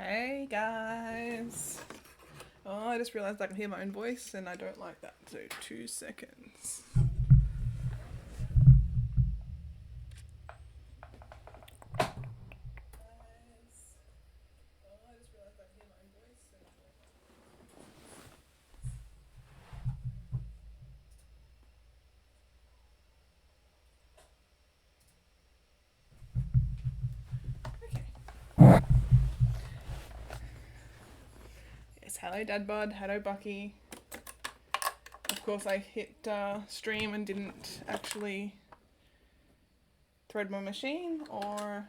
Hey guys! Oh, I just realised I can hear my own voice and I don't like that, so 2 seconds. Yes, hello Dad Bod, hello Bucky. Of course I hit stream and didn't actually thread my machine or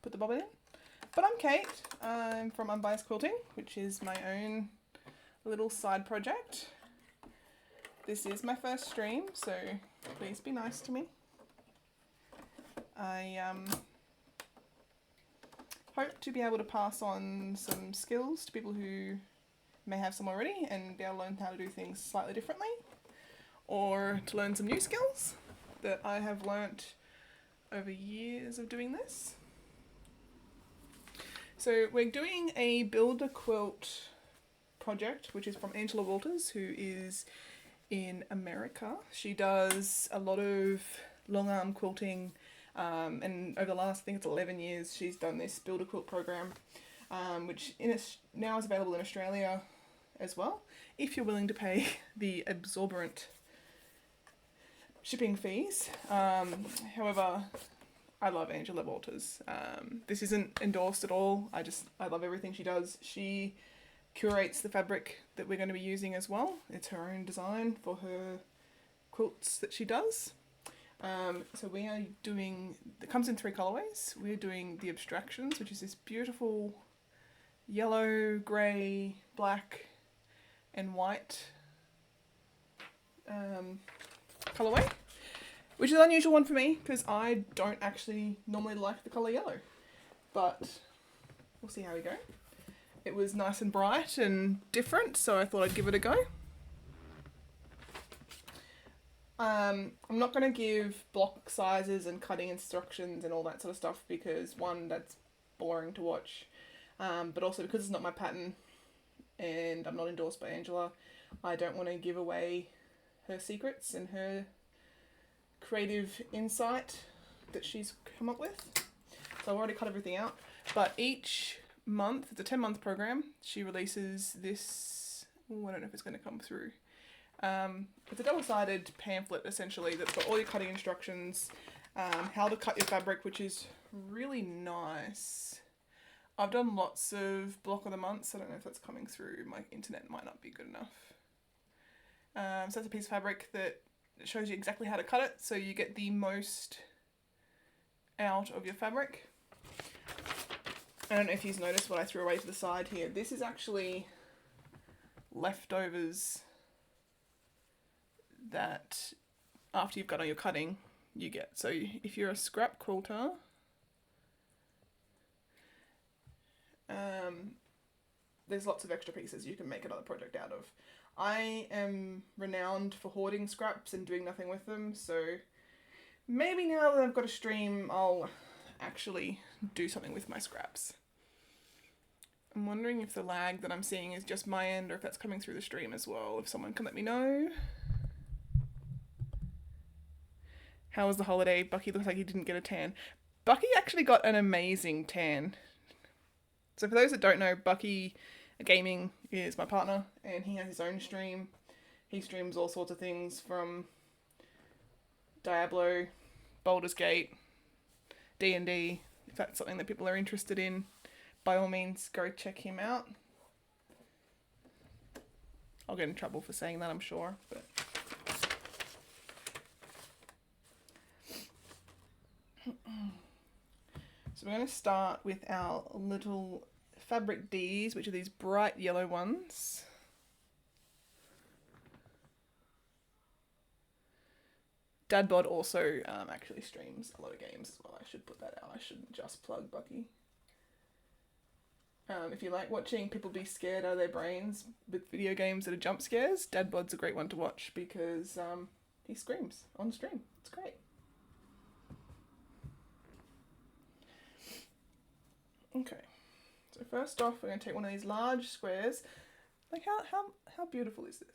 put the bobbin in. But I'm Kate, I'm from Unbiased Quilting, which is my own little side project. This is my first stream, so please be nice to me. I hope to be able to pass on some skills to people who may have some already and be able to learn how to do things slightly differently, or to learn some new skills that I have learnt over years of doing this. So we're doing a Build a Quilt project, which is from Angela Walters, who is in America. She does a lot of long arm quilting, and over the last, I think it's 11 years, she's done this Build a Quilt program, which now is available in Australia as well, if you're willing to pay the exorbitant shipping fees. However, I love Angela Walters. This isn't endorsed at all. I love everything she does. She curates the fabric that we're going to be using as well. It's her own design for her quilts that she does. So we are doing, it comes in 3 colorways. We're doing the abstractions, which is this beautiful yellow, grey, black and white colorway, which is an unusual one for me because I don't actually normally like the colour yellow, but we'll see how we go. It was nice and bright and different, so I thought I'd give it a go. I'm not going to give block sizes and cutting instructions and all that sort of stuff because, one, that's boring to watch, but also because it's not my pattern and I'm not endorsed by Angela, I don't want to give away her secrets and her creative insight that she's come up with. So I've already cut everything out, but each month, it's a 10-month program, she releases this, I don't know if it's going to come through. It's a double-sided pamphlet essentially that's got all your cutting instructions, how to cut your fabric, which is really nice. I've done lots of block of the months. I don't know if that's coming through. My internet might not be good enough. So that's a piece of fabric that shows you exactly how to cut it so you get the most out of your fabric. I don't know if you've noticed what I threw away to the side here. This is actually leftovers that after you've got all your cutting you get. So if you're a scrap quilter, there's lots of extra pieces you can make another project out of. I am renowned for hoarding scraps and doing nothing with them, so maybe now that I've got a stream I'll actually do something with my scraps. I'm wondering if the lag that I'm seeing is just my end or if that's coming through the stream as well. If someone can let me know. How was the holiday? Bucky looks like he didn't get a tan. Bucky actually got an amazing tan. So for those that don't know, Bucky Gaming is my partner and he has his own stream. He streams all sorts of things from Diablo, Baldur's Gate, D&D. If that's something that people are interested in, by all means go check him out. I'll get in trouble for saying that, I'm sure, but so we're going to start with our little fabric Ds, which are these bright yellow ones. Dadbod also actually streams a lot of games as well. I should put that out. I shouldn't just plug Bucky. If you like watching people be scared out of their brains with video games that are jump scares, Dadbod's a great one to watch because he screams on stream. It's great. Okay, so first off, we're going to take one of these large squares. Like, how beautiful is this?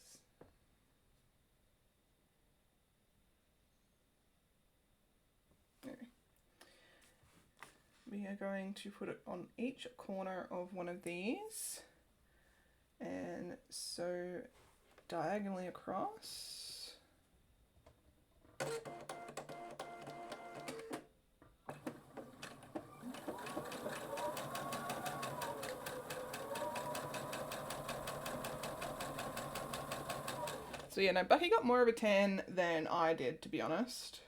We are going to put it on each corner of one of these and sew diagonally across. So yeah, no, Bucky got more of a tan than I did, to be honest.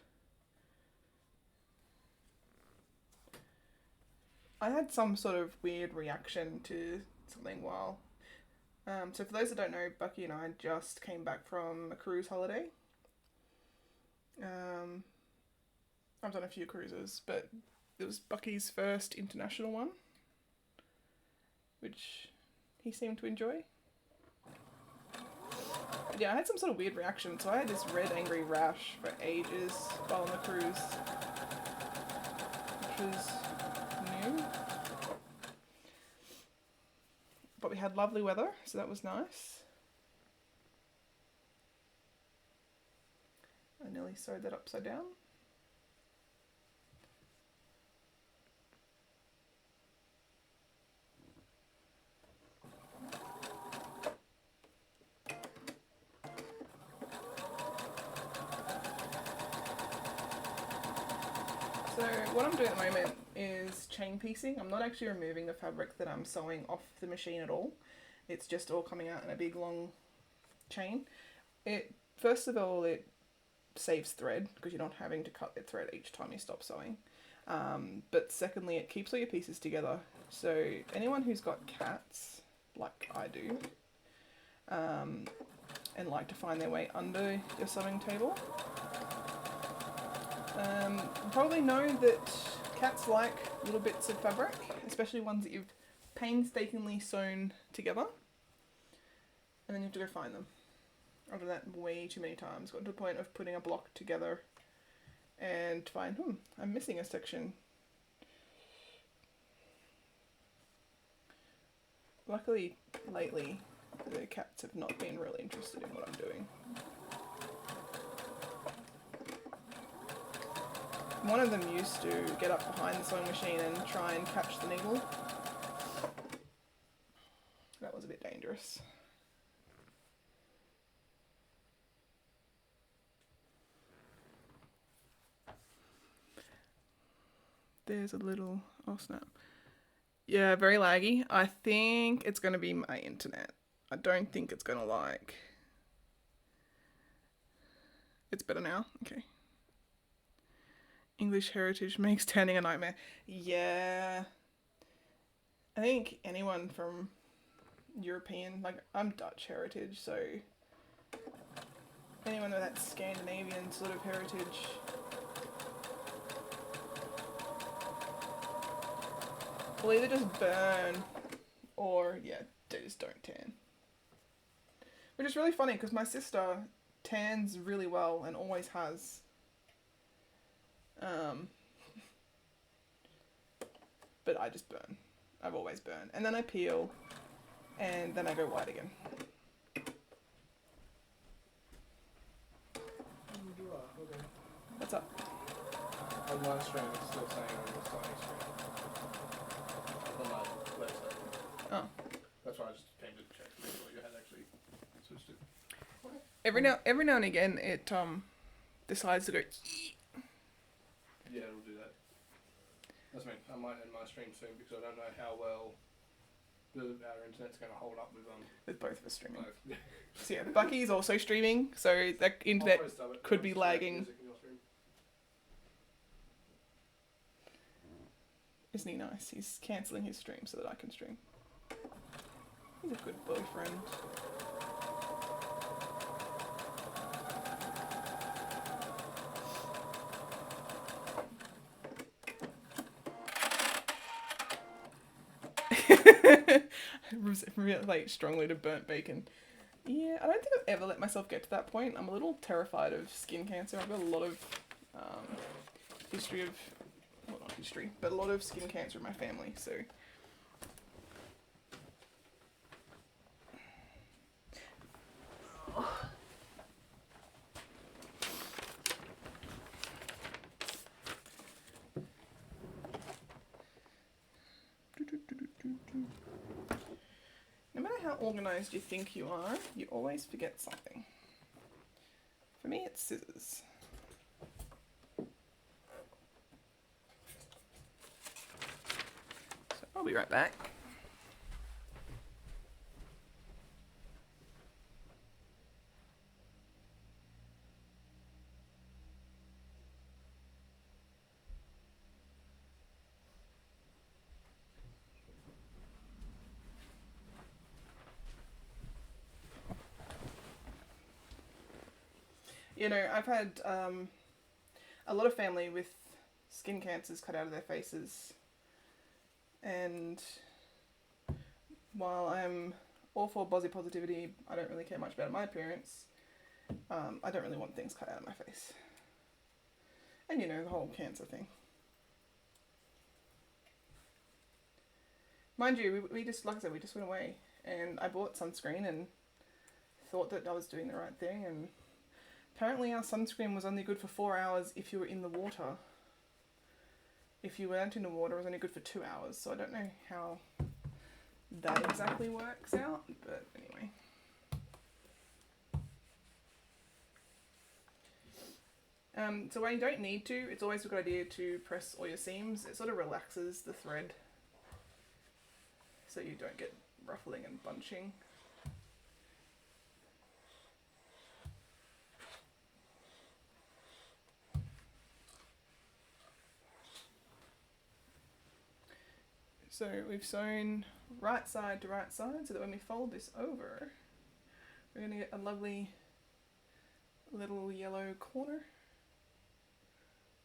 I had some sort of weird reaction to something while... so for those that don't know, Bucky and I just came back from a cruise holiday. I've done a few cruises, but it was Bucky's first international one, which he seemed to enjoy. But yeah, I had some sort of weird reaction, so I had this red angry rash for ages while on the cruise, which was new. But we had lovely weather, so that was nice. I nearly sewed that upside down. So what I'm doing at the moment is chain piecing. I'm not actually removing the fabric that I'm sewing off the machine at all. It's just all coming out in a big long chain. First of all, it saves thread because you're not having to cut the thread each time you stop sewing. But secondly, it keeps all your pieces together. So anyone who's got cats, like I do, and like to find their way under your sewing table, probably know that cats like little bits of fabric, especially ones that you've painstakingly sewn together, and then you have to go find them. I've done that way too many times. Got to the point of putting a block together and find, I'm missing a section. Luckily, lately, the cats have not been really interested in what I'm doing. One of them used to get up behind the sewing machine and try and catch the needle. That was a bit dangerous. There's a little, oh snap. Yeah, very laggy. I think it's going to be my internet. I don't think it's going to like... It's better now? Okay. English heritage makes tanning a nightmare. Yeah. I think anyone from European, like I'm Dutch heritage, so anyone with that Scandinavian sort of heritage will either just burn or, yeah, they just don't tan. Which is really funny because my sister tans really well and always has. But I just burn. I've always burned. And then I peel, and then I go white again. What's up? On my stream, it's still saying on the Sony stream. On my website. Oh. That's why I just came to check to make sure you had actually switched it. Every now and again, it decides to go. Yeah, it'll do that. That's me. I might end my stream soon because I don't know how well our internet's going to hold up With both of us streaming. both. So yeah, Bucky's also streaming, so that internet could be lagging. Isn't he nice? He's cancelling his stream so that I can stream. He's a good boyfriend. Relate strongly to burnt bacon. Yeah, I don't think I've ever let myself get to that point. I'm a little terrified of skin cancer. I've got a lot of history of, well, not history, but a lot of skin cancer in my family, so organised you think you are, you always forget something. For me, it's scissors. So I'll be right back. You know, I've had a lot of family with skin cancers cut out of their faces, and while I'm all for body positivity, I don't really care much about my appearance. I don't really want things cut out of my face. And you know, the whole cancer thing. Mind you, we just, like I said, we just went away, and I bought sunscreen and thought that I was doing the right thing, and apparently our sunscreen was only good for 4 hours if you were in the water. If you weren't in the water, it was only good for 2 hours. So I don't know how that exactly works out, but anyway. So when you don't need to, it's always a good idea to press all your seams. It sort of relaxes the thread so you don't get ruffling and bunching. So we've sewn right side to right side so that when we fold this over, we're going to get a lovely little yellow corner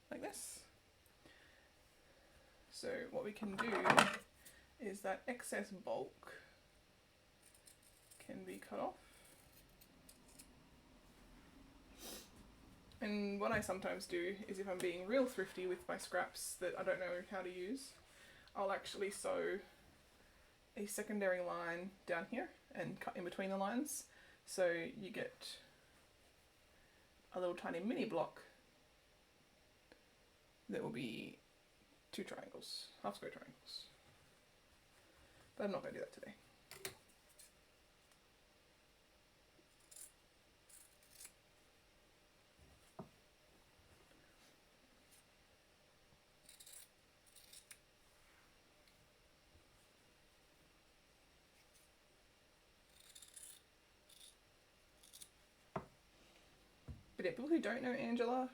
like this. So what we can do is that excess bulk can be cut off. And what I sometimes do is, if I'm being real thrifty with my scraps that I don't know how to use, I'll actually sew a secondary line down here and cut in between the lines, so you get a little tiny mini block that will be 2 triangles, half square triangles. But I'm not going to do that today. But yeah, people who don't know Angela,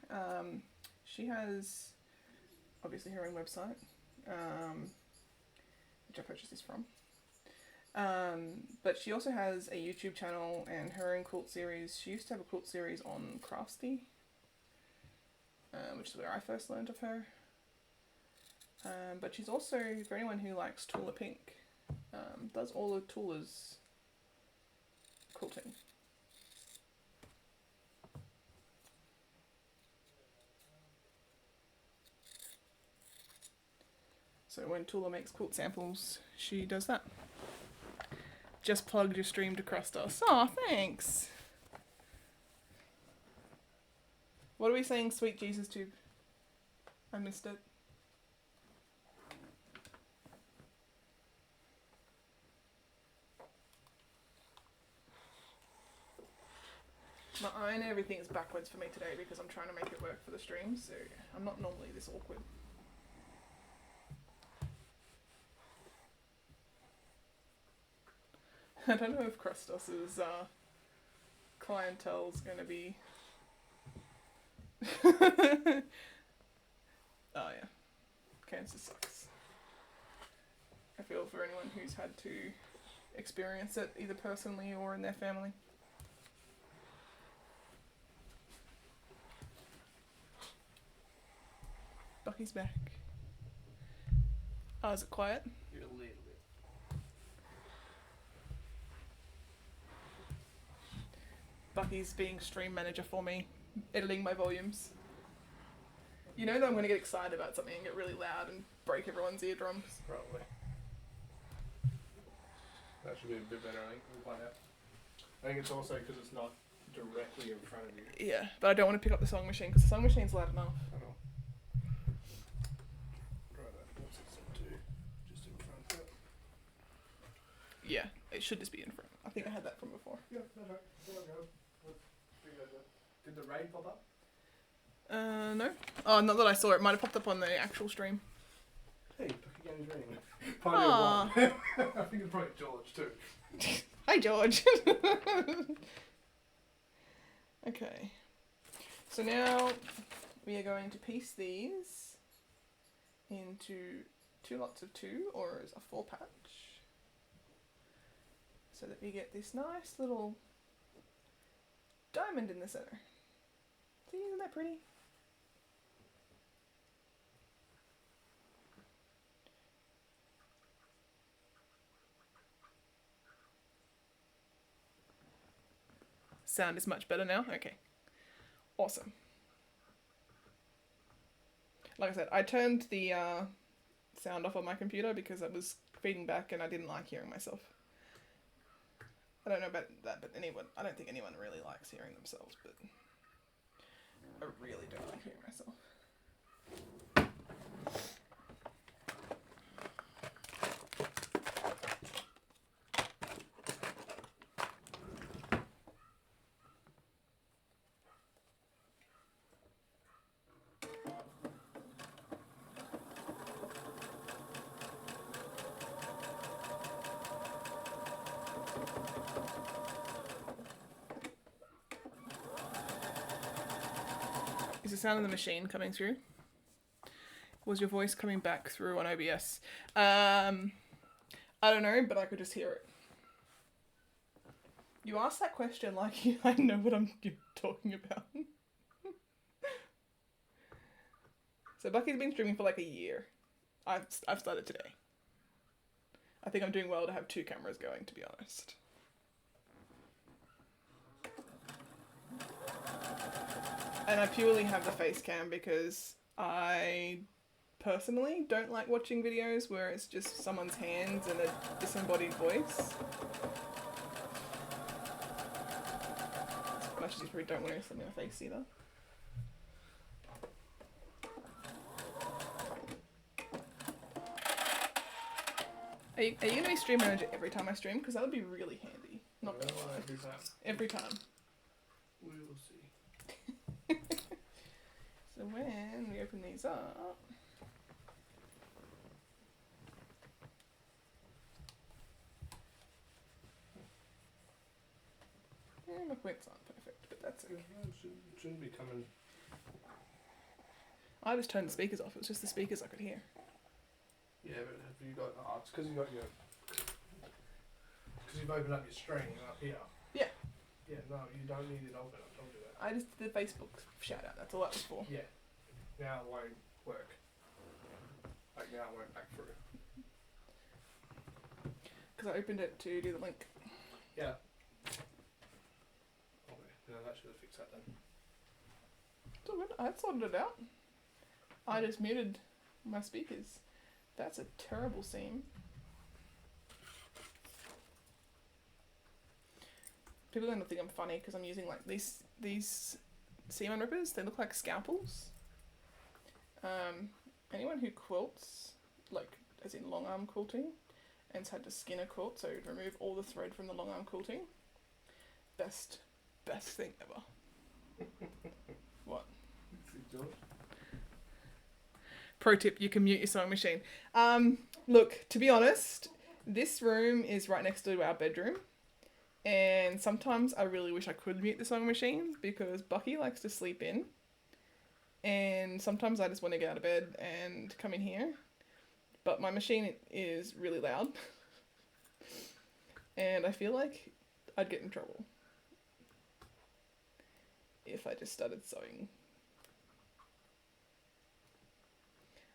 she has obviously her own website, which I purchased this from. But she also has a YouTube channel and her own quilt series. She used to have a quilt series on Craftsy, which is where I first learned of her. But she's also, for anyone who likes Tula Pink, does all of Tula's quilting. So when Tula makes quilt samples, she does that. Just plugged your stream to crust us. Aw, thanks. What are we saying, Sweet Jesus Tube? I missed it. My iron and everything is backwards for me today because I'm trying to make it work for the stream, so I'm not normally this awkward. I don't know if Krustos's clientele's gonna be... Oh yeah, cancer sucks. I feel for anyone who's had to experience it either personally or in their family. Bucky's back. Oh, is it quiet? A little bit. Bucky's being stream manager for me, editing my volumes. You know that I'm going to get excited about something and get really loud and break everyone's eardrums. Probably. That should be a bit better, I think. We'll find out. I think it's also because it's not directly in front of you. Yeah, but I don't want to pick up the sewing machine because the sewing machine's loud enough. I know. Try that. What's it set to? Just in front of it. Yeah, It should just be in front. I think I had that from before. Yeah, that's right. There we go. Did the raid pop up? No. Oh, not that I saw it. Might have popped up on the actual stream. Hey, look again, he's ringing. Party Aw. of one. I think it's probably George too. Hi, George. Okay. So now we are going to piece these into 2 lots of 2, or as a 4 patch, so that we get this nice little diamond in the center. See, isn't that pretty? Sound is much better now. Okay. Awesome. Like I said, I turned the sound off on my computer because it was feeding back and I didn't like hearing myself. I don't know about that, but I don't think anyone really likes hearing themselves, but I really don't like hearing myself. Is the sound of the machine coming through? Was your voice coming back through on OBS? I don't know, but I could just hear it. You asked that question like I know what I'm talking about. So Bucky's been streaming for like a year. I've started today. I think I'm doing well to have 2 cameras going, to be honest. And I purely have the face cam because I personally don't like watching videos where it's just someone's hands and a disembodied voice. As much as you probably don't want to see my face either. Are you going to be stream manager every time I stream? Because that would be really handy. Not gonna lie. Every time. Every time. We will see. So when we open these up... my quilts aren't perfect, but that's okay. Shouldn't be coming. I just turned the speakers off. It was just the speakers I could hear. Yeah, but have you got? Oh, it's because you got your. Because you've opened up your string up here. Yeah. Yeah. No, you don't need it open. I told you that. I just did the Facebook shout out. That's all that was for. Yeah. Now it won't work. Like now it won't back through. Because I opened it to do the link. Yeah. Okay. No, that should have fixed that then. It's all good. I sorted it out. I just muted my speakers. That's a terrible seam. People are gonna think I'm funny because I'm using like these seam unrippers. They look like scalpels. Anyone who quilts, like as in long arm quilting, and's had to skin a quilt, so remove all the thread from the long arm quilting. Best thing ever. What? Pro tip, you can mute your sewing machine. Look, to be honest, this room is right next to our bedroom. And sometimes I really wish I could mute the sewing machine because Bucky likes to sleep in. And sometimes I just want to get out of bed and come in here. But my machine is really loud. And I feel like I'd get in trouble if I just started sewing.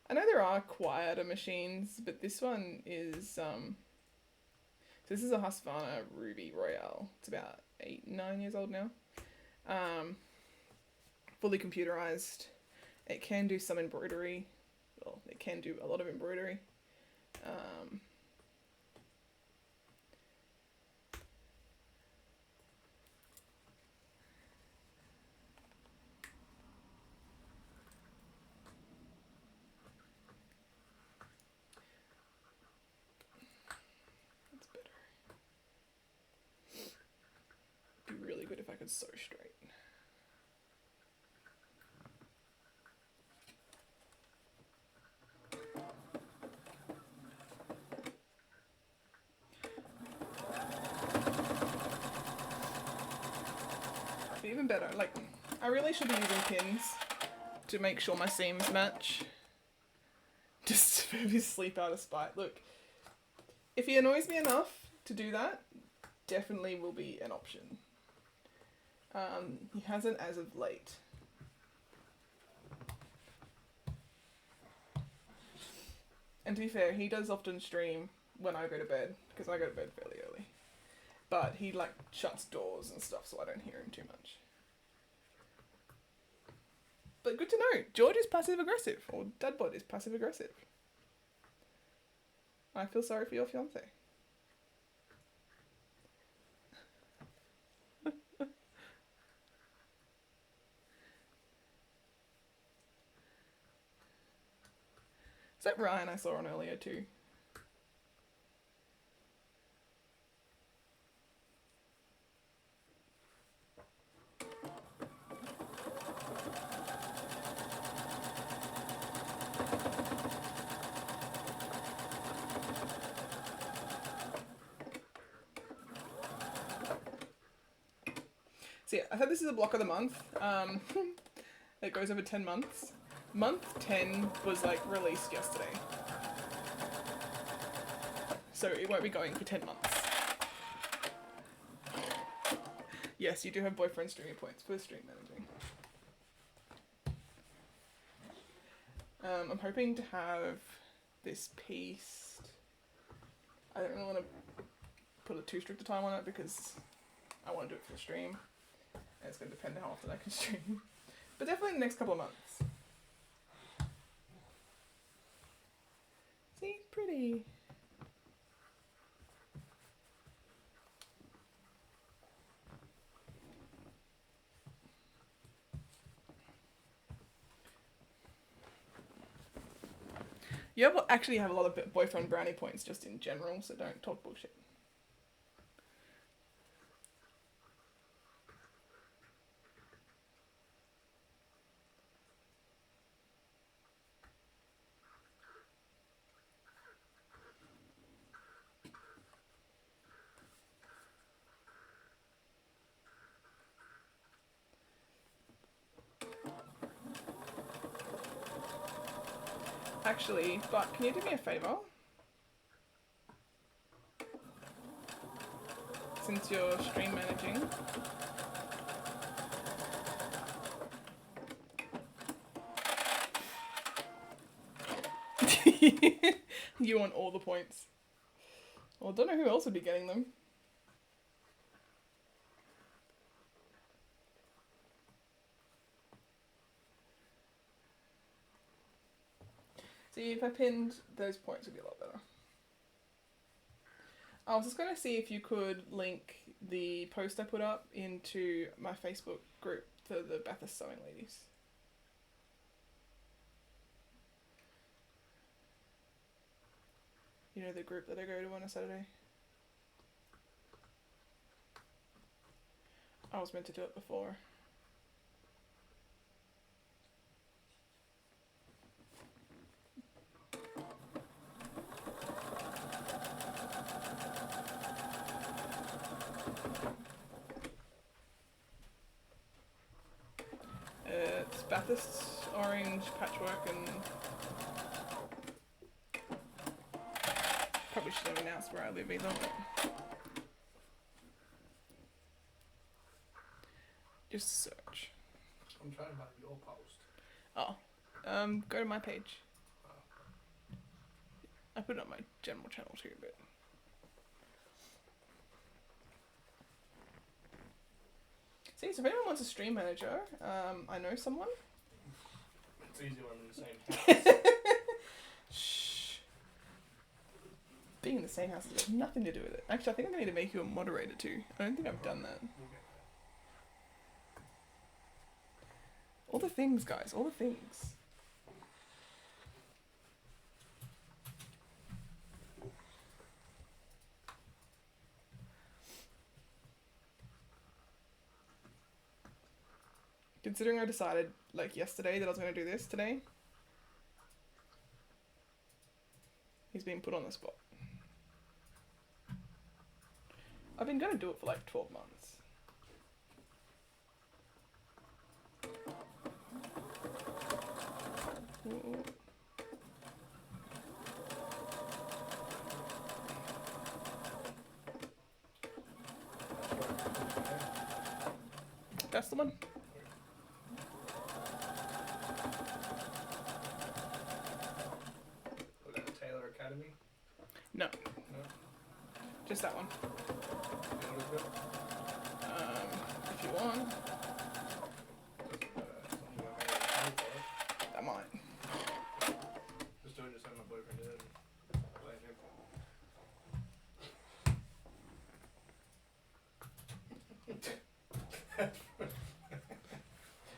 I know there are quieter machines, but this one is, so this is a Husqvarna Ruby Royale. It's about 8-9 years old now. Fully computerized. It can do some embroidery. Well, it can do a lot of embroidery. That's better. It's so straight. But even better, like, I really should be using pins to make sure my seams match. Just to maybe sleep out of spite. Look, if he annoys me enough to do that, definitely will be an option. He hasn't as of late. And to be fair, he does often stream when I go to bed, because I go to bed fairly early. But he, like, shuts doors and stuff, so I don't hear him too much. But good to know, George is passive-aggressive, or Dadbot is passive-aggressive. I feel sorry for your fiancé. Is that Ryan I saw on earlier too? So yeah, I thought this is a block of the month. It goes over 10 months. Month 10 was like released yesterday. So it won't be going for 10 months. Yes, you do have boyfriend streaming points for stream managing. I'm hoping to have this pieced. I don't really want to put a too strict a time on it because I want to do it for the stream. And it's going to depend how often I can stream. But definitely in the next couple of months. See? Pretty. You actually have a lot of boyfriend brownie points just in general, so don't talk bullshit. Actually, but can you do me a favour? Since you're stream managing. You want all the points. Well, I don't know who else would be getting them. See, if I pinned, those points would be a lot better. I was just going to see if you could link the post I put up into my Facebook group for the Bathurst Sewing Ladies. You know, the group that I go to on a Saturday? I was meant to do it before. It's Bathurst Orange Patchwork and... Probably should have announced where I live either, but... Just search. I'm trying to find your post. Oh. Go to my page. I put it on my general channel too, but... See, so if anyone wants a stream manager, I know someone. It's easier when I'm in the same house. Shh. Being in the same house has nothing to do with it. Actually, I think I'm going to need to make you a moderator too. I don't think I've done that. All the things, guys. All the things. Considering I decided, like, yesterday that I was going to do this today, he's being put on the spot. I've been going to do it for like 12 months. Ooh. That's the one. Was that Taylor Academy? No, No? just that one. You know what it's got? If you want, Something I made a for it. that might. Just doing just how my boyfriend did and blame him for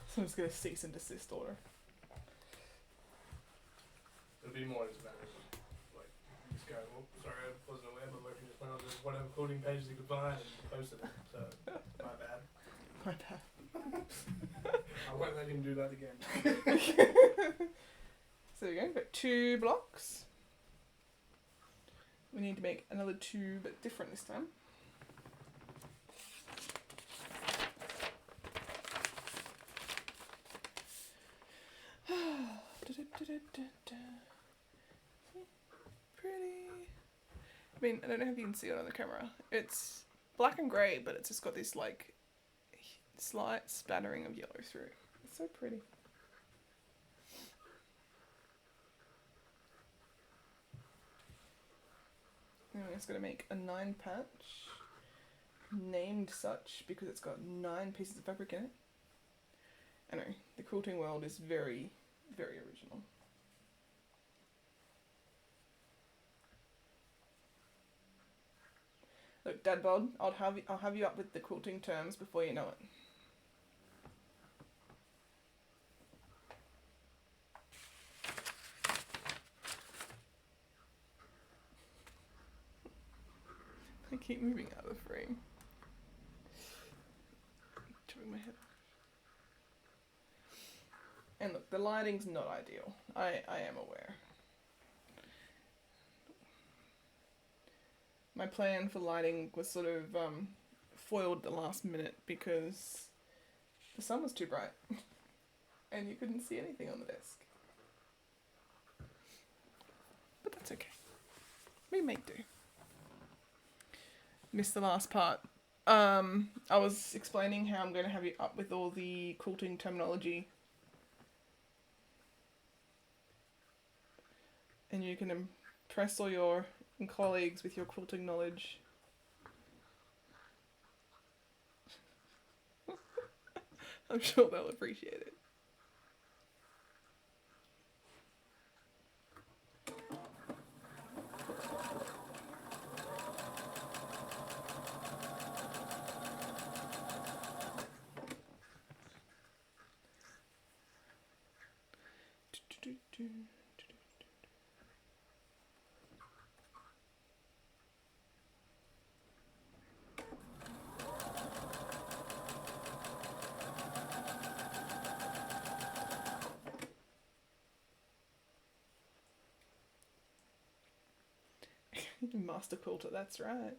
So I'm just going to cease and desist order. It'll be more just a matter of like you just go, well, sorry, I wasn't aware, but boyfriend just went on to whatever quilting pages he could find and posted it. So my bad. My bad. I won't let him do that again. So there we go, got 2 blocks. We need to make another 2, but different this time. Pretty. I mean, I don't know if you can see it on the camera. It's black and grey, but it's just got this like slight spattering of yellow through it. It's so pretty. And I'm just going to make a 9 patch, named such because it's got 9 pieces of fabric in it. I know, the quilting world is very, very original. Look, Dad Bod, I'll have you up with the quilting terms before you know it. I keep moving out of the frame. Tipping my head. And look, the lighting's not ideal. I am aware. My plan for lighting was sort of foiled at the last minute because the sun was too bright and you couldn't see anything on the desk. But that's okay. We make do. Missed the last part. I was explaining how I'm going to have you up with all the quilting terminology. And you can impress all your colleagues with your quilting knowledge. I'm sure they'll appreciate it. Master quilter, that's right.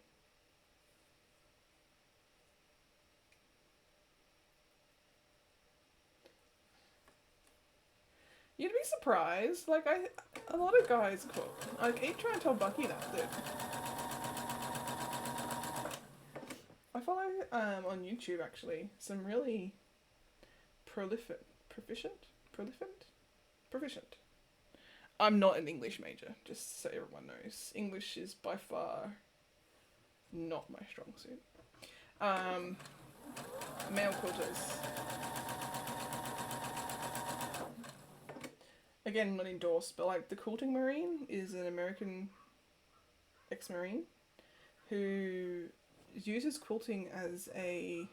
You'd be surprised. Like a lot of guys quilt. I keep trying to tell Bucky that. I follow on YouTube actually some really proficient. I'm not an English major, just so everyone knows. English is by far not my strong suit. Male quilters. Again, not endorsed, but like the Quilting Marine is an American ex-Marine who uses quilting as a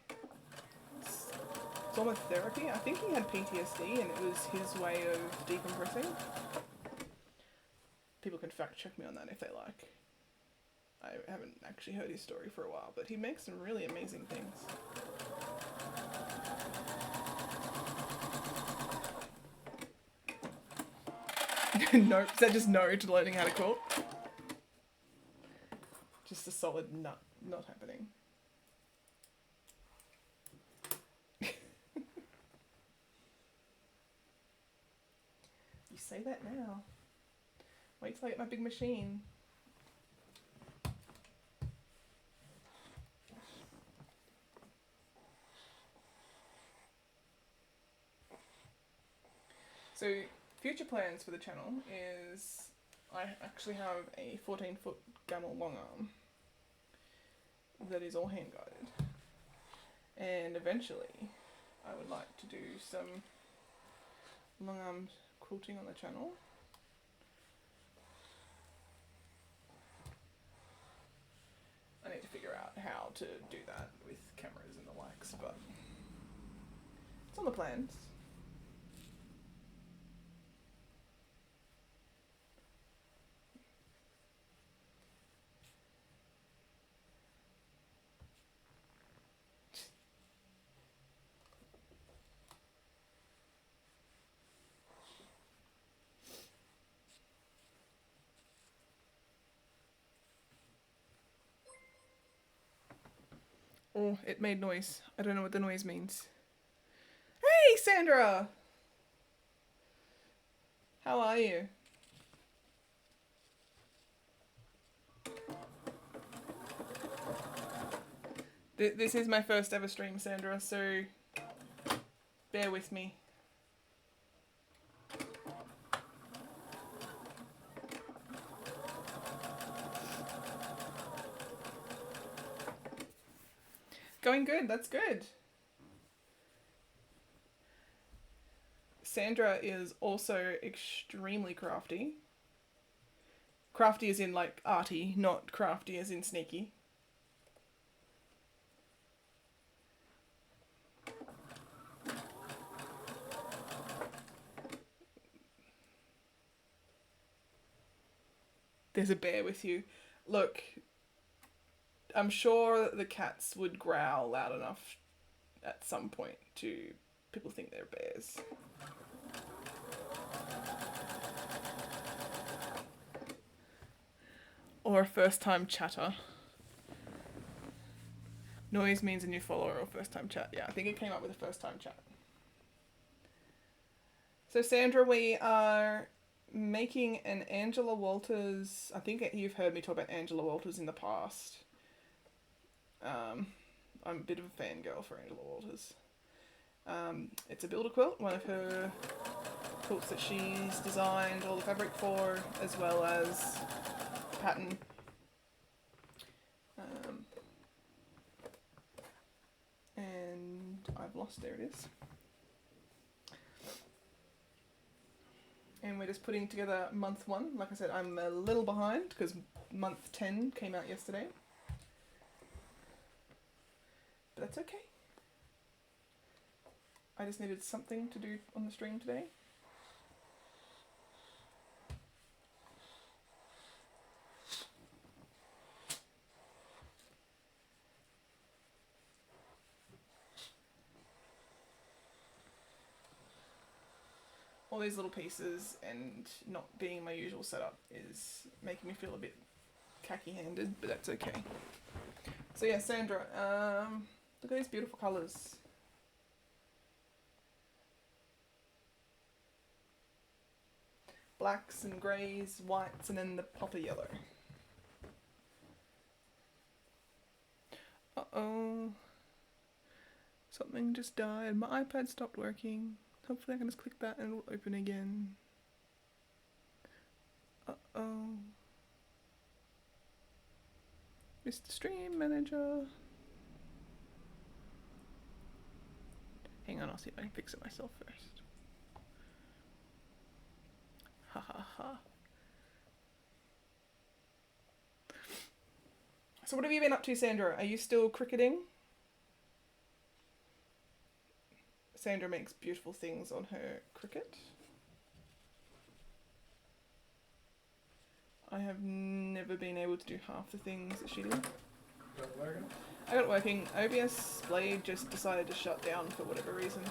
form of therapy. I think he had PTSD and it was his way of decompressing. People can fact check me on that if they like. I haven't actually heard his story for a while, but he makes some really amazing things. No, is that just no to learning how to quilt? Just a solid nut, not happening. You say that now. Wait till I get my big machine. So, future plans for the channel is I actually have a 14-foot Gamma long arm that is all hand guided. And eventually, I would like to do some long arm quilting on the channel. I need to figure out how to do that with cameras and the likes, but it's on the plans. Oh, it made noise. I don't know what the noise means. Hey, Sandra! How are you? This is my first ever stream, Sandra, so bear with me. Going good, that's good. Sandra is also extremely crafty. Crafty as in like arty, not crafty as in sneaky. There's a bear with you. Look, I'm sure the cats would growl loud enough at some point to people think they're bears. Or a first time chatter. Noise means a new follower or first time chat. Yeah, I think it came up with a first time chat. So Sandra, we are making an Angela Walters. I think you've heard me talk about Angela Walters in the past. I'm a bit of a fangirl for Angela Walters. It's a builder quilt, one of her quilts that she's designed all the fabric for, as well as the pattern. And I've lost, there it is. And we're just putting together month 1. Like I said, I'm a little behind because month 10 came out yesterday. But that's okay. I just needed something to do on the stream today. All these little pieces and not being my usual setup is making me feel a bit khaki-handed, but that's okay. So yeah, Sandra, look at these beautiful colours. Blacks and greys, whites, and then the popper yellow. Uh-oh. Something just died. My iPad stopped working. Hopefully I can just click that and it'll open again. Uh-oh. Mr. Stream Manager. Hang on, I'll see if I can fix it myself first. Ha ha ha. So what have you been up to, Sandra? Are you still cricketing? Sandra makes beautiful things on her cricket. I have never been able to do half the things that she did. Got it working? I got it working. OBS Blade just decided to shut down for whatever reason.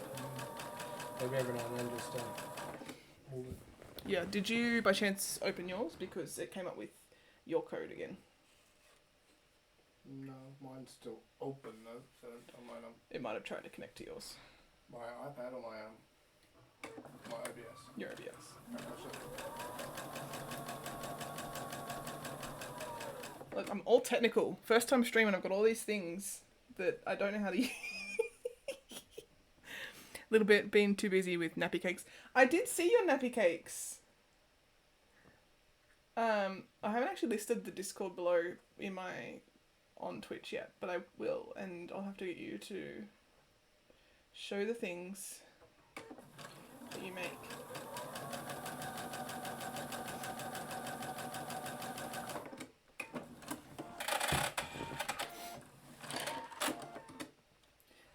Maybe every now and then just move it. Yeah. Did you by chance open yours because it came up with your code again? No, mine's still open though, so on mine It might have tried to connect to yours. my iPad or my OBS. Your OBS. Look, I'm all technical. First time streaming, I've got all these things that I don't know how to use. Little bit being too busy with nappy cakes. I did see your nappy cakes. I haven't actually listed the Discord below in my on Twitch yet, but I will, and I'll have to get you to show the things that you make.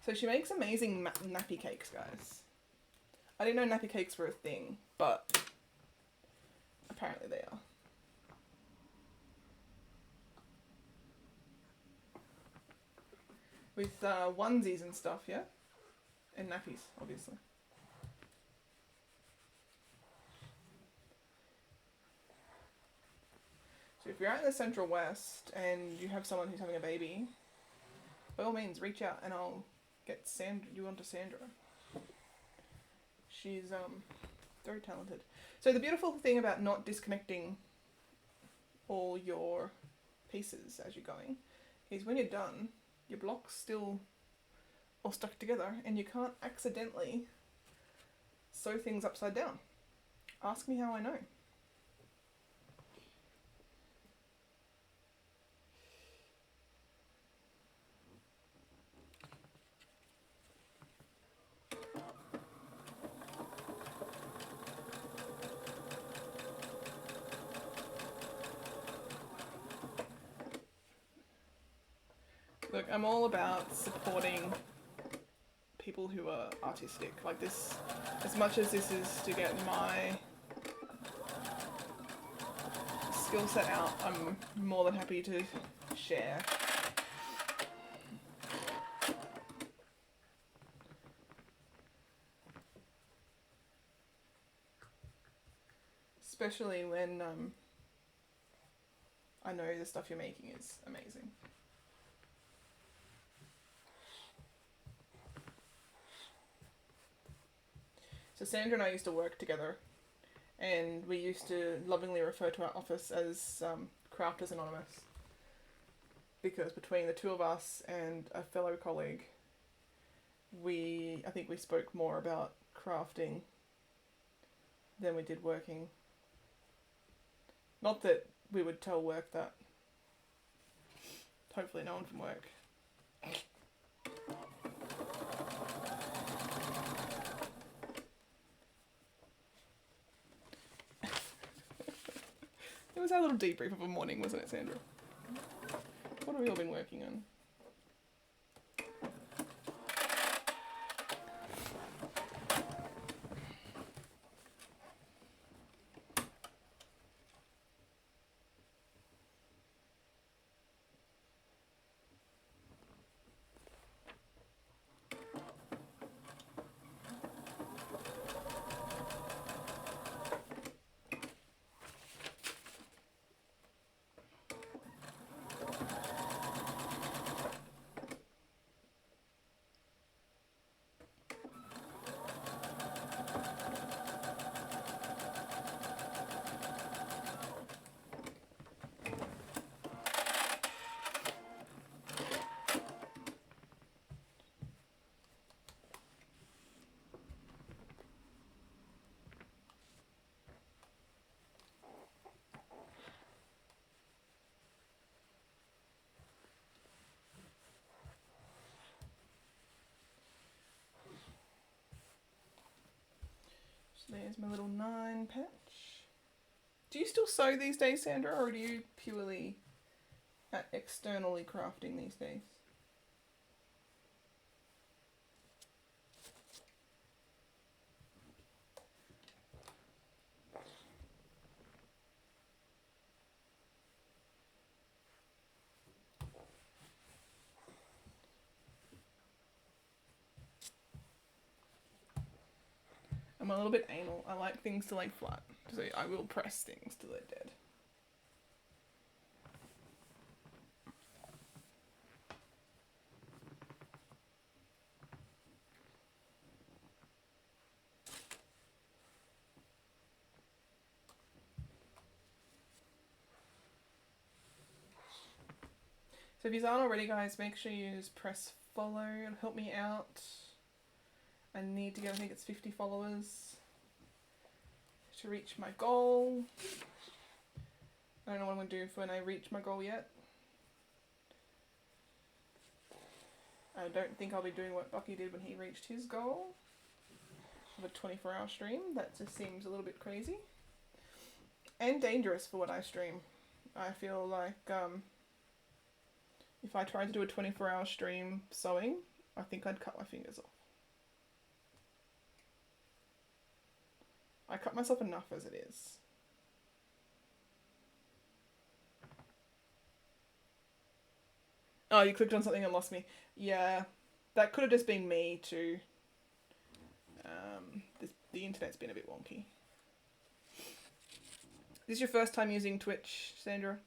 So she makes amazing nappy cakes, guys. I didn't know nappy cakes were a thing, but apparently they are. With onesies and stuff, yeah? And nappies, obviously. So if you're out in the Central West and you have someone who's having a baby, by all means reach out and I'll get you onto Sandra. She's very talented. So the beautiful thing about not disconnecting all your pieces as you're going is when you're done, your block's still all stuck together and you can't accidentally sew things upside down. Ask me how I know. Look, I'm all about supporting people who are artistic. Like this, as much as this is to get my skill set out, I'm more than happy to share. Especially when I know the stuff you're making is amazing. So Sandra and I used to work together, and we used to lovingly refer to our office as Crafters Anonymous, because between the two of us and a fellow colleague, I think we spoke more about crafting than we did working. Not that we would tell work that. Hopefully no one from work. It was our little debrief of a morning, wasn't it, Sandra? What have we all been working on? So there's my little 9 patch. Do you still sew these days, Sandra, or do you purely externally crafting these days? I'm I'm a little bit anal. I like things to lay flat. So I will press things till they're dead. So if you aren't already, guys, make sure you just press follow. It'll help me out. I need to get, I think it's 50 followers to reach my goal. I don't know what I'm going to do when I reach my goal yet. I don't think I'll be doing what Bucky did when he reached his goal of a 24-hour stream. That just seems a little bit crazy. And dangerous for what I stream. I feel like if I tried to do a 24-hour stream sewing, I think I'd cut my fingers off. I cut myself enough as it is. Oh, you clicked on something and lost me. Yeah, that could have just been me too. The internet's been a bit wonky. This is your first time using Twitch, Sandra?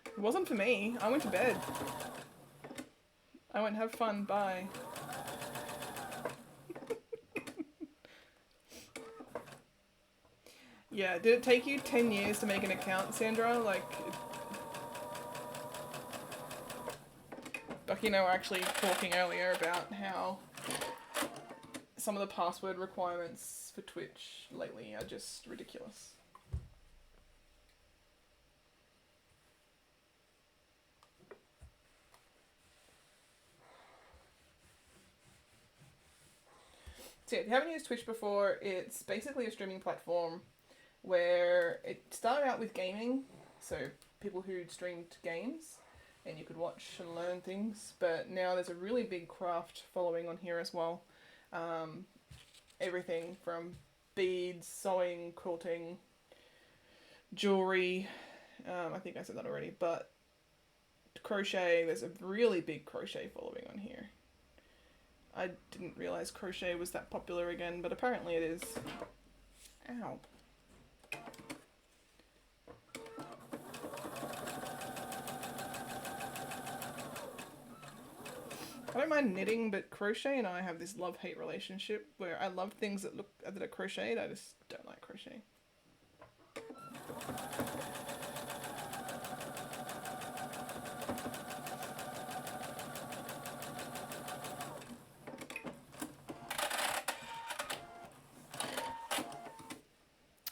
It wasn't for me. I went to bed. I went have fun. Bye. Yeah, did it take you 10 years to make an account, Sandra? Like, Bucky and I were actually talking earlier about how some of the password requirements for Twitch lately are just ridiculous. So yeah, if you haven't used Twitch before, it's basically a streaming platform where it started out with gaming, so people who streamed games, and you could watch and learn things, but now there's a really big craft following on here as well. Everything from beads, sewing, quilting, jewelry, I think I said that already, but crochet, there's a really big crochet following on here. I didn't realise crochet was that popular again, but apparently it is. Ow. I don't mind knitting, but crochet and I have this love-hate relationship where I love things that are crocheted. I just don't like crochet.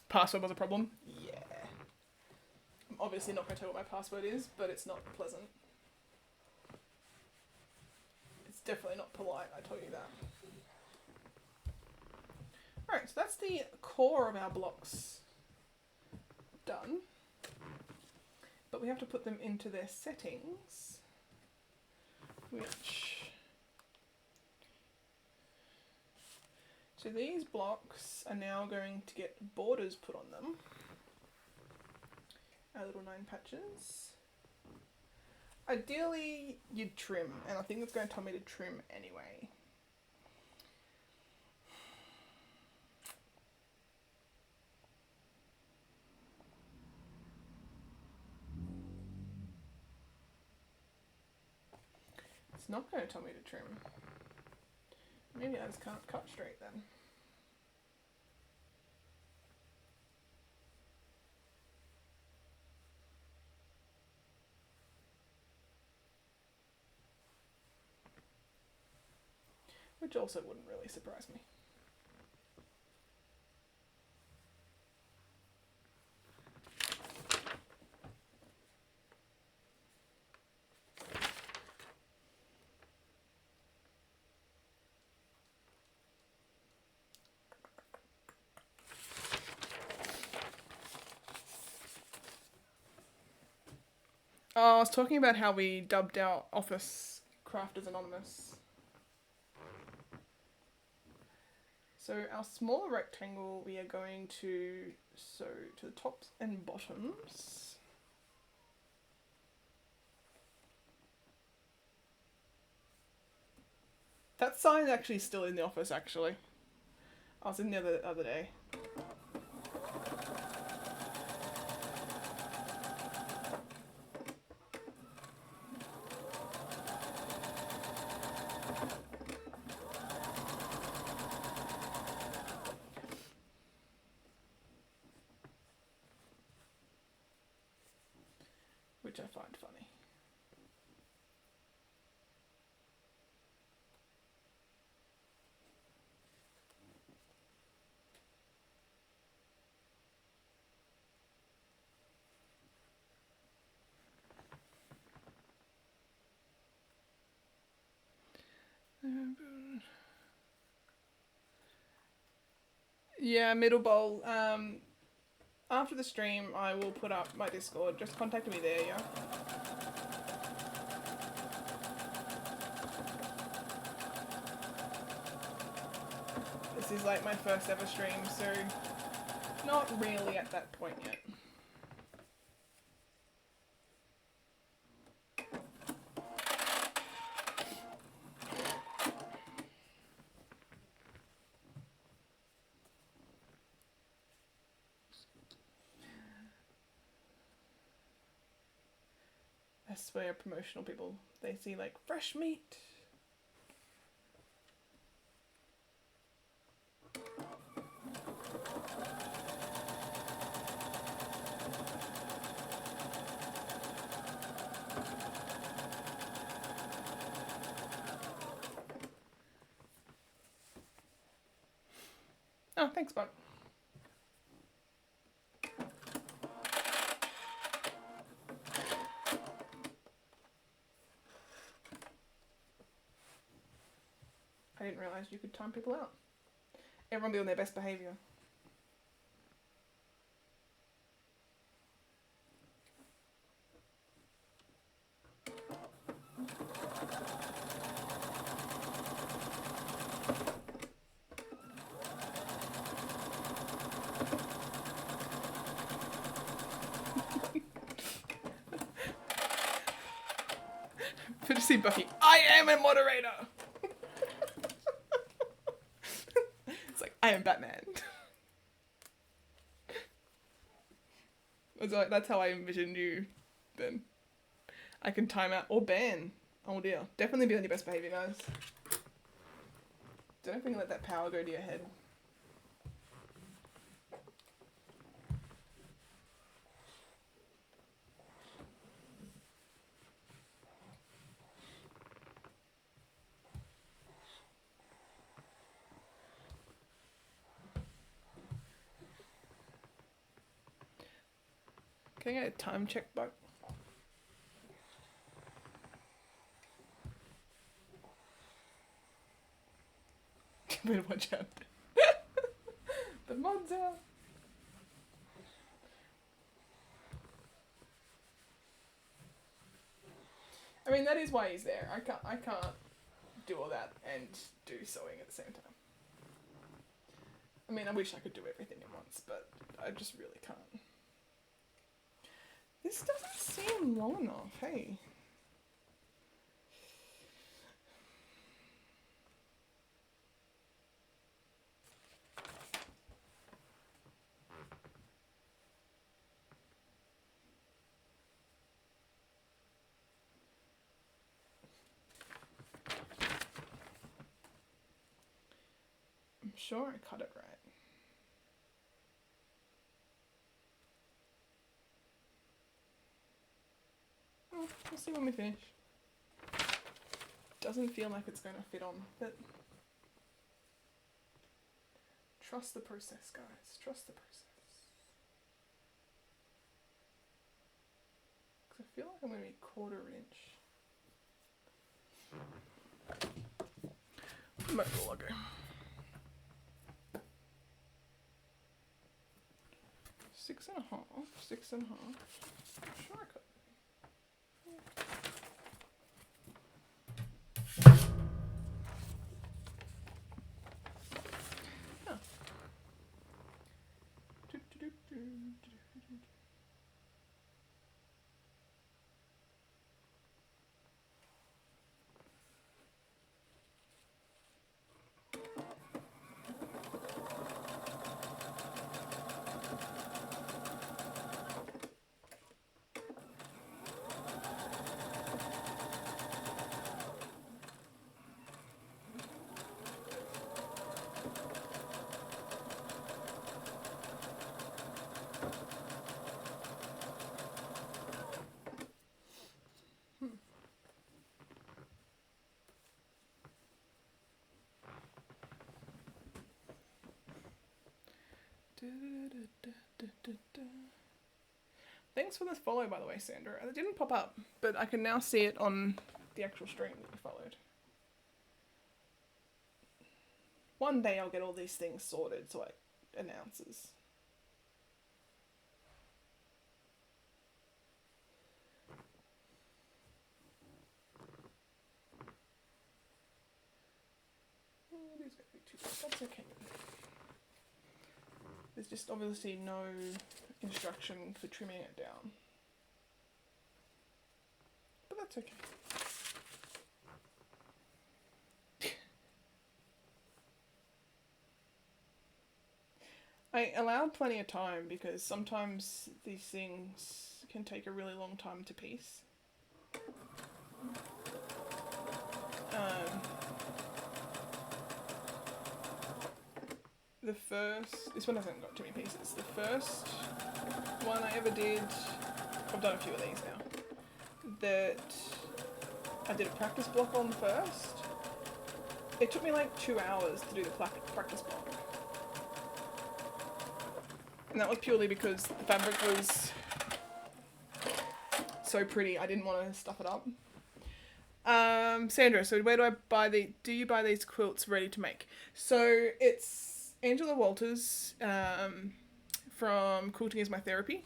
Password was a problem? Yeah. I'm obviously not going to tell you what my password is, but it's not pleasant. It's definitely not polite, I tell you that. Alright, so that's the core of our blocks done. But we have to put them into their settings, which... So these blocks are now going to get borders put on them. Our little 9 patches. Ideally, you'd trim, and I think it's going to tell me to trim anyway. It's not going to tell me to trim. Maybe I just can't cut straight then. Which also wouldn't really surprise me. Oh, I was talking about how we dubbed our office Crafters Anonymous. So our smaller rectangle, we are going to sew to the tops and bottoms. That sign is actually still in the office, actually. I was in there the other day. Which I find funny. Yeah, middle bowl. After the stream, I will put up my Discord. Just contact me there, yeah? This is like my first ever stream, so not really at that point yet. I swear promotional people, they see like fresh meat. Oh, thanks, bud. I didn't realise you could time people out. Everyone be on their best behaviour. Good to see Bucky. I am a moderator! It's like, I am Batman. That's how I envisioned you then. I can time out or ban. Oh dear. Definitely be on your best behaviour, guys. Don't think let that power go to your head. Can I get a time check, Buck? Better watch out. The mod's out. I mean, that is why he's there. I can't do all that and do sewing at the same time. I mean, I wish I could do everything at once, but I just really can't. This doesn't seem long enough, hey? I'm sure I cut it right. Oh, we'll see when we finish. Doesn't feel like it's going to fit on, but trust the process, guys. Trust the process. Because I feel like I'm going to be 1/4 inch. Might as well go. 6.5. 6.5. Sure I could. Thanks for this follow, by the way, Sandra. It didn't pop up, but I can now see it on the actual stream that you followed. One day I'll get all these things sorted so it announces. It is going to be too big. That's okay. There's just obviously no instruction for trimming it down. But that's okay. I allowed plenty of time because sometimes these things can take a really long time to piece. This one hasn't got too many pieces. The first one I ever did, I've done a few of these now, that I did a practice block on first. It took me like 2 hours to do the practice block. And that was purely because the fabric was so pretty, I didn't want to stuff it up. Sandra, so where do I buy do you buy these quilts ready to make? So it's Angela Walters from Quilting is My Therapy.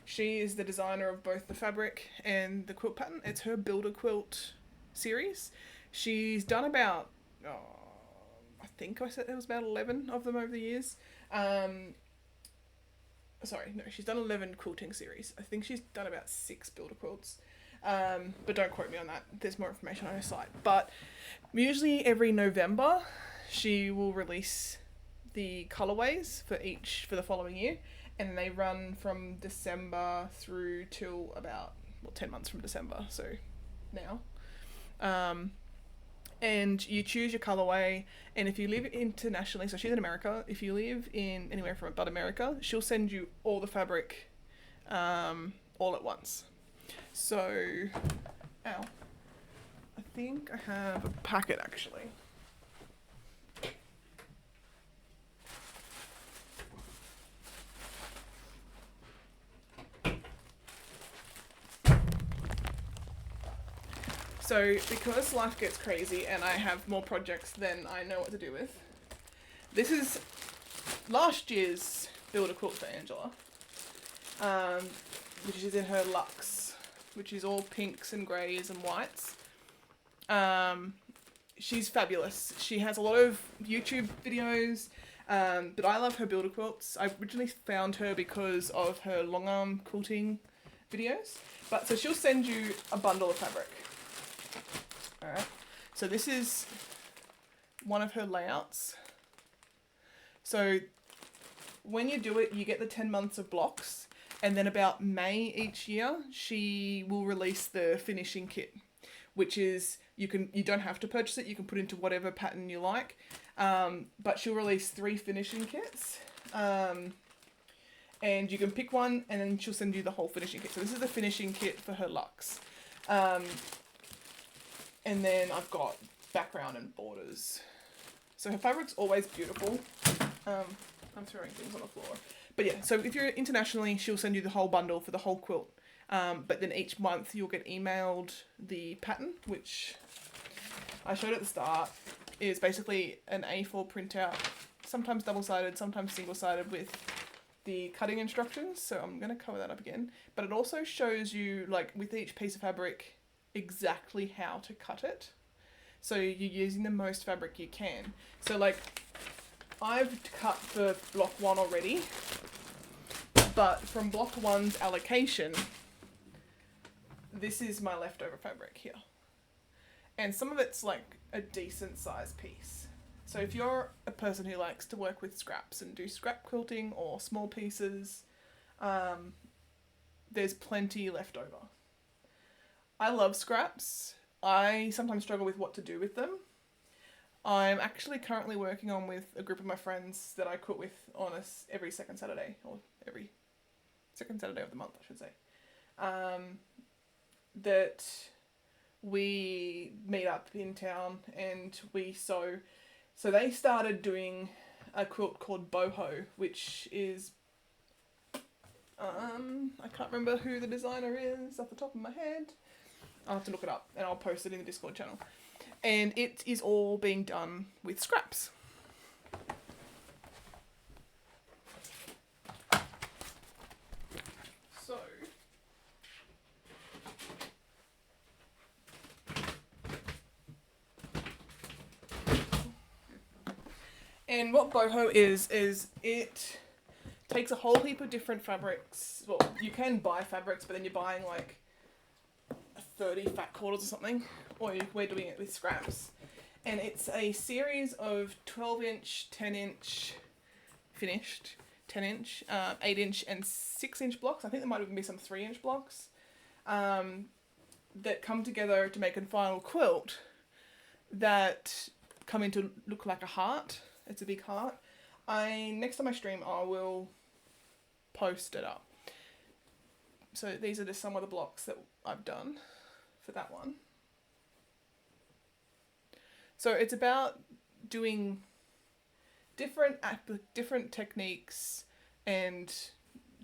She is the designer of both the fabric and the quilt pattern. It's her Builder Quilt series. She's done about, I think I said there was about 11 of them over the years. Sorry, no, she's done 11 quilting series. I think she's done about 6 Builder Quilts. But don't quote me on that. There's more information on her site. But usually every November, she will release the colorways for the following year, and they run from December through till about 10 months from December, so now. And you choose your colorway, and if you live internationally, so she's in America, if you live in anywhere from but America, she'll send you all the fabric all at once. So, I think I have a packet actually. So, because life gets crazy and I have more projects than I know what to do with, this is last year's Builder Quilt for Angela, which is in her Luxe, which is all pinks and greys and whites. She's fabulous. She has a lot of YouTube videos, but I love her Builder Quilts. I originally found her because of her long arm quilting videos. So she'll send you a bundle of fabric. Alright, so this is one of her layouts. So when you do it, you get the 10 months of blocks, and then about May each year, she will release the finishing kit, which is, you don't have to purchase it, you can put into whatever pattern you like, but she'll release 3 finishing kits, and you can pick one, and then she'll send you the whole finishing kit. So this is the finishing kit for her Luxe. And then I've got background and borders. So her fabric's always beautiful. I'm throwing things on the floor. But yeah, so if you're internationally, she'll send you the whole bundle for the whole quilt. But then each month you'll get emailed the pattern, which I showed at the start, is basically an A4 printout, sometimes double-sided, sometimes single-sided, with the cutting instructions. So I'm going to cover that up again. But it also shows you, like, with each piece of fabric, exactly how to cut it, so you're using the most fabric you can. So like, I've cut for block 1 already, but from block 1's allocation, this is my leftover fabric here, and some of it's like a decent sized piece. So if you're a person who likes to work with scraps and do scrap quilting or small pieces, there's plenty left over. I love scraps. I sometimes struggle with what to do with them. I'm actually currently working on with a group of my friends that I quilt with on every second Saturday, or every second Saturday of the month, I should say. That we meet up in town and we sew. So they started doing a quilt called boho, which is I can't remember who the designer is off the top of my head. I'll have to look it up and I'll post it in the Discord channel. And it is all being done with scraps. So, and what boho is it takes a whole heap of different fabrics. Well, you can buy fabrics, but then you're buying like 30 fat quarters or something, or we're doing it with scraps. And it's a series of 12-inch, 10-inch finished, 10-inch, 8-inch and 6-inch blocks. I think there might even be some 3-inch blocks that come together to make a final quilt that come in to look like a heart. It's a big heart. Next time I stream, I will post it up. So these are just some of the blocks that I've done for that one. So it's about doing different techniques and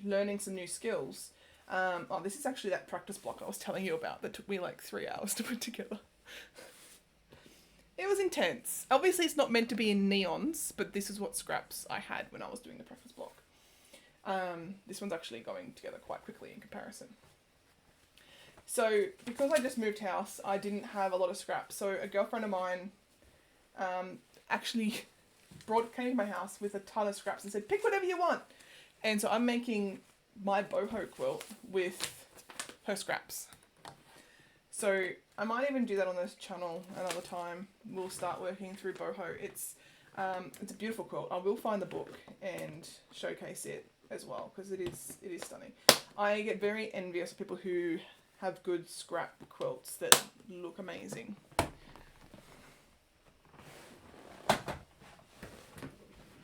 learning some new skills. Oh, this is actually that practice block I was telling you about that took me like 3 hours to put together. It was intense. Obviously it's not meant to be in neons, but this is what scraps I had when I was doing the practice block. This one's actually going together quite quickly in comparison. So because I just moved house, I didn't have a lot of scraps. So a girlfriend of mine actually came to my house with a ton of scraps and said, pick whatever you want. And so I'm making my boho quilt with her scraps. So I might even do that on this channel another time. We'll start working through boho. It's a beautiful quilt. I will find the book and showcase it as well because it is stunning. I get very envious of people who have good scrap quilts that look amazing.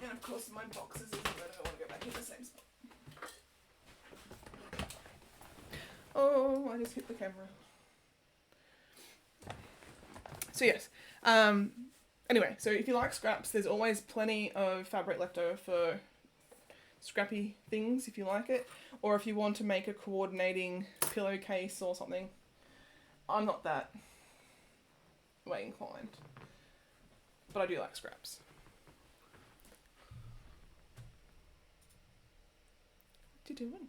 And of course my boxes is where I want to go back in the same spot. Oh, I just hit the camera. So yes, anyway, so if you like scraps, there's always plenty of fabric left over for scrappy things if you like it, or if you want to make a coordinating pillowcase or something. I'm not that way inclined, but I do like scraps. What are you doing?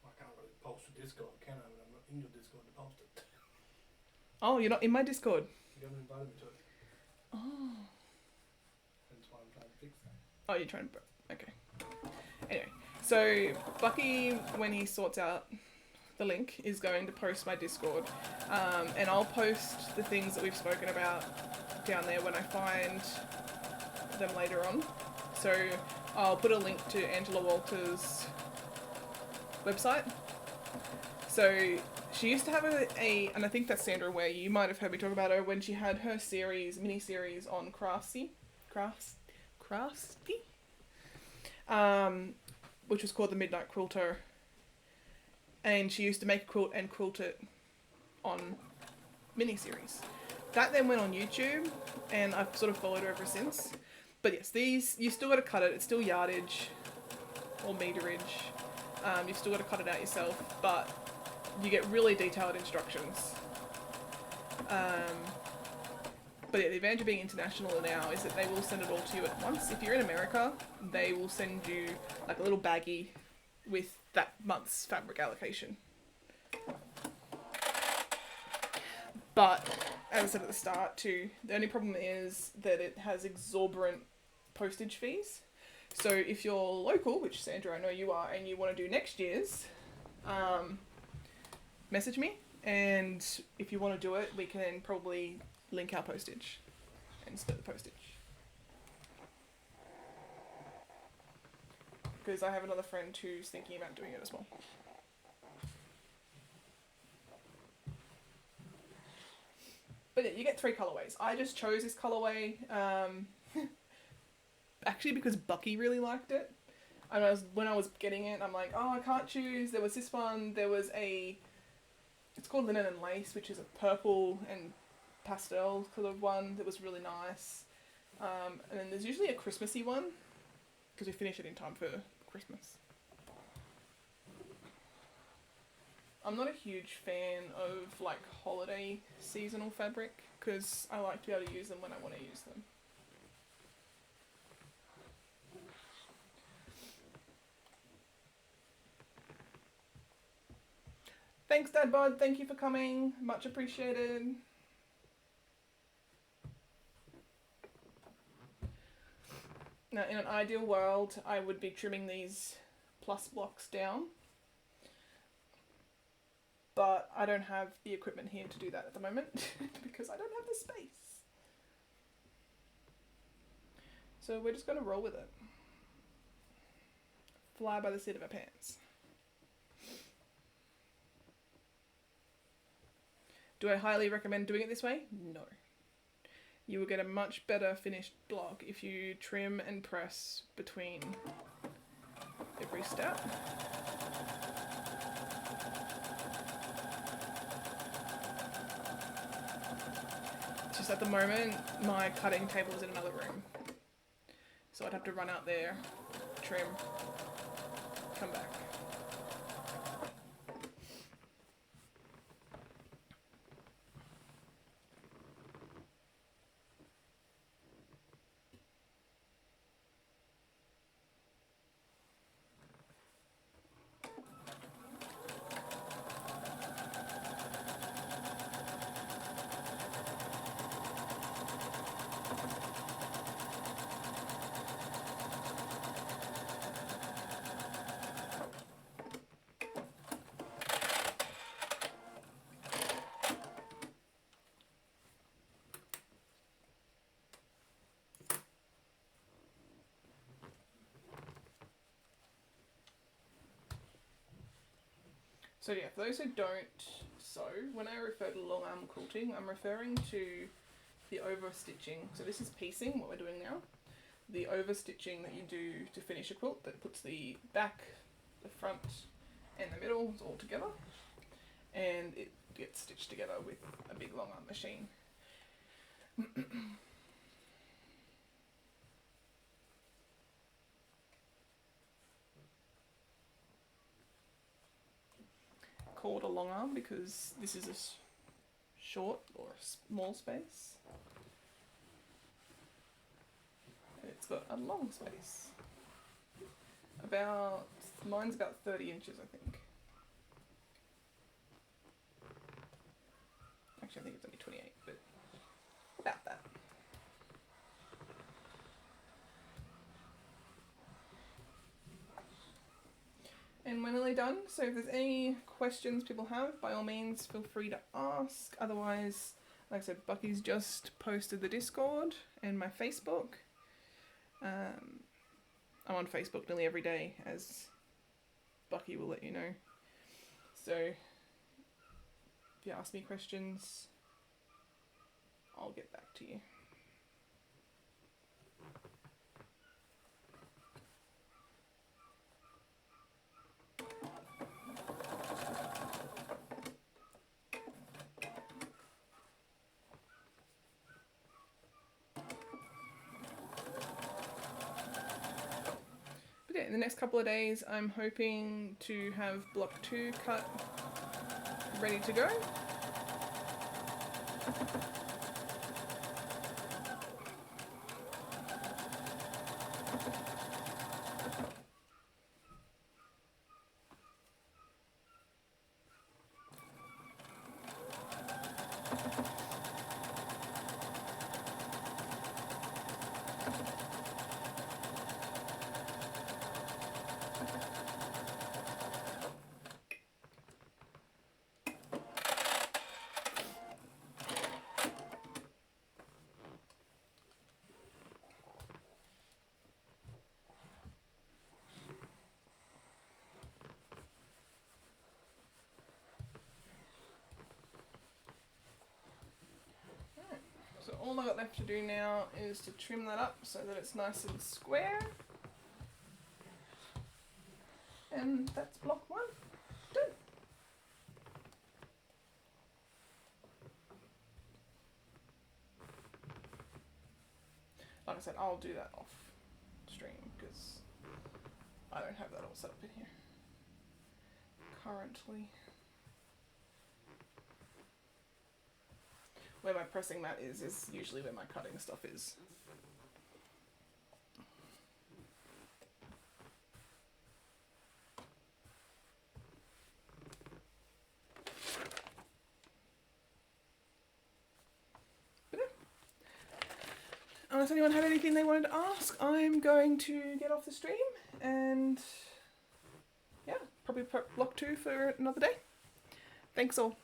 I can't really post to Discord, can I? When I'm not in your Discord to post it. Oh, you're not in my Discord? You haven't invited me to it. Oh. That's why I'm trying to fix that. Oh, you're trying to... Okay. Anyway, so Bucky, when he sorts out the link, is going to post my Discord. And I'll post the things that we've spoken about down there when I find them later on. So I'll put a link to Angela Walter's website. So she used to have and I think that's Sandra Ware, you might have heard me talk about her when she had her mini-series on Crafty, which was called The Midnight Quilter. And she used to make a quilt and quilt it on mini-series. That then went on YouTube, and I've sort of followed her ever since. But yes, these, you still got to cut it, it's still yardage or meterage. You've still got to cut it out yourself, but you get really detailed instructions. But yeah, the advantage of being international now is that they will send it all to you at once. If you're in America, they will send you like a little baggie with that month's fabric allocation. But as I said at the start too, the only problem is that it has exorbitant postage fees. So if you're local, which Sandra I know you are, and you want to do next year's, message me, and if you want to do it, we can probably link our postage and split the postage. Because I have another friend who's thinking about doing it as well. But yeah, you get 3 colorways. I just chose this colorway actually because Bucky really liked it. And when I was getting it, I'm like, oh, I can't choose. There was this one. There was it's called Linen and Lace, which is a purple and pastel coloured one that was really nice. And then there's usually a Christmassy one because we finish it in time for Christmas. I'm not a huge fan of like holiday seasonal fabric because I like to be able to use them when I want to use them. Thanks, Dad Bod. Thank you for coming. Much appreciated. Now, in an ideal world, I would be trimming these plus blocks down. But I don't have the equipment here to do that at the moment because I don't have the space. So we're just going to roll with it. Fly by the seat of our pants. Do I highly recommend doing it this way? No. You will get a much better finished block if you trim and press between every step. Just at the moment, my cutting table is in another room. So I'd have to run out there, trim, come back. So yeah, for those who don't sew, when I refer to long arm quilting, I'm referring to the over stitching. So this is piecing, what we're doing now. The over stitching that you do to finish a quilt that puts the back, the front and the middle all together, and it gets stitched together with a big long arm machine. Called a long arm because this is a short or a small space. It's got a long space. Mine's about 30 inches, I think. Actually, I think it's only 28, but about that. And we're nearly done, so if there's any questions people have, by all means feel free to ask. Otherwise, like I said, Bucky's just posted the Discord and my Facebook. I'm on Facebook nearly every day, as Bucky will let you know. So if you ask me questions, I'll get back to you. In the next couple of days, I'm hoping to have block 2 cut, ready to go. So all I've got left to do now is to trim that up so that it's nice and square. And that's block 1 done. Like I said, I'll do that off stream because I don't have that all set up in here currently. where my pressing mat is usually where my cutting stuff is. Unless anyone had anything they wanted to ask, I'm going to get off the stream and yeah, probably prep block 2 for another day. Thanks all.